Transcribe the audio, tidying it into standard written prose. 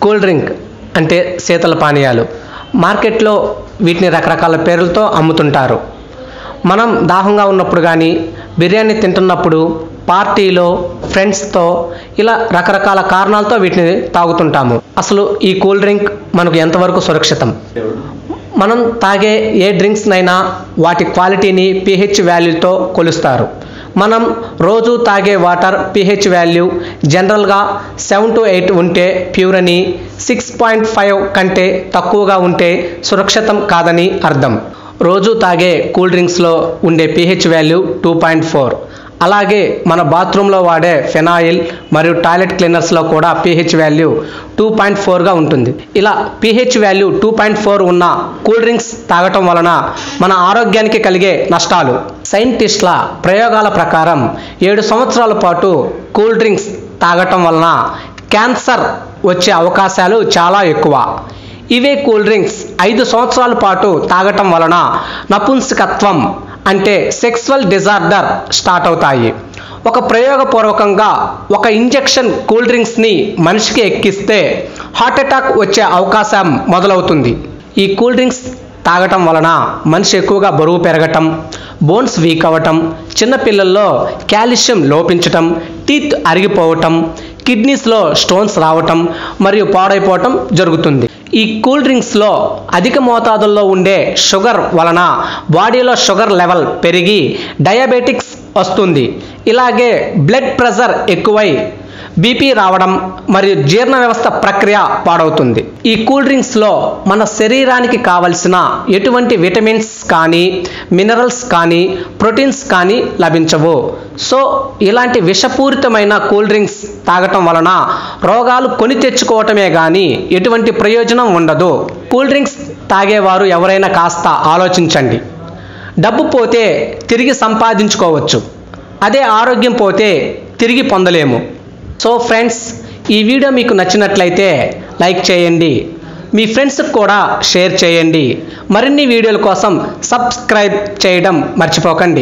Cool drink అంటే శీతల పానీయాలు. మార్కెట్లో వీటిని రకరకాల పేర్లతో అమ్ముతుంటారు. మనం దాహంగా ఉన్నప్పుడు కానీ, బిర్యానీ తింటున్నప్పుడు, పార్టీలో, ఫ్రెండ్స్తో ఇలా రకరకాల కారణాలతో వీటిని తాగుతుంటాము. అసలు ఈ కూల్ డ్రింక్ మనకు ఎంతవరకు సురక్షితం? మనం తాగే ఏ డ్రింక్స్నైనా వాటి క్వాలిటీని pH వాల్యూతో కొలుస్తారు. మనం రోజు తాగే వాటర్ pH వాల్యూ జనరల్గా 7 to 8 ఉంటే ప్యూర్ అని, 6.5 కంటే తక్కువగా ఉంటే సురక్షితం కాదని అర్థం. రోజు తాగే కూల్ డ్రింక్స్లో ఉండే pH వాల్యూ 2.4. అలాగే మన బాత్రూంలో వాడే ఫెనాయిల్ మరియు టాయిలెట్ క్లీనర్స్లో కూడా pH వాల్యూ 2.4గా ఉంటుంది. ఇలా pH వాల్యూ 2.4 ఉన్న కూల్ డ్రింక్స్ తాగటం వలన మన ఆరోగ్యానికి కలిగే నష్టాలు. సైంటిస్టుల ప్రయోగాల ప్రకారం 7 సంవత్సరాల పాటు కూల్ డ్రింక్స్ తాగటం వలన క్యాన్సర్ వచ్చే అవకాశాలు చాలా ఎక్కువ. ఇవే కూల్ డ్రింక్స్ 5 సంవత్సరాల పాటు తాగటం వలన నపుంసకత్వం అంటే సెక్సువల్ డిజార్డర్ స్టార్ట్ అవుతాయి. ఒక ప్రయోగపూర్వకంగా ఒక ఇంజెక్షన్ కూల్ డ్రింక్స్ని మనిషికి ఎక్కిస్తే హార్ట్ అటాక్ వచ్చే అవకాశం మొదలవుతుంది. ఈ కూల్ డ్రింక్స్ తాగటం వలన మనిషి ఎక్కువగా బరువు పెరగటం, బోన్స్ వీక్ అవ్వటం, చిన్నపిల్లల్లో కాల్షియం లోపించటం, టీత్ అరిగిపోవటం, కిడ్నీస్లో స్టోన్స్ రావటం మరియు పాడైపోవటం జరుగుతుంది. ఈ కూల్ డ్రింక్స్లో అధిక మోతాదుల్లో ఉండే షుగర్ వలన బాడీలో షుగర్ లెవెల్ పెరిగి డయాబెటిక్స్ వస్తుంది. ఇలాగే బ్లడ్ ప్రెషర్ ఎక్కువై బీపీ రావడం మరియు జీర్ణ వ్యవస్థ ప్రక్రియ పాడవుతుంది. ఈ కూల్ డ్రింక్స్లో మన శరీరానికి కావలసిన ఎటువంటి విటమిన్స్ కానీ, మినరల్స్ కానీ, ప్రోటీన్స్ కానీ లభించవు. సో ఇలాంటి విషపూరితమైన కూల్ డ్రింక్స్ తాగటం వలన రోగాలు కొని తెచ్చుకోవటమే కానీ ఎటువంటి ప్రయోజనం ఉండదు. కూల్ డ్రింక్స్ తాగేవారు ఎవరైనా కాస్త ఆలోచించండి. డబ్బు పోతే తిరిగి సంపాదించుకోవచ్చు, అదే ఆరోగ్యం పోతే తిరిగి పొందలేము. సో ఫ్రెండ్స్, ఈ వీడియో మీకు నచ్చినట్లయితే లైక్ చేయండి, మీ ఫ్రెండ్స్కి కూడా షేర్ చేయండి. మరిన్ని వీడియోల కోసం సబ్స్క్రైబ్ చేయడం మర్చిపోకండి.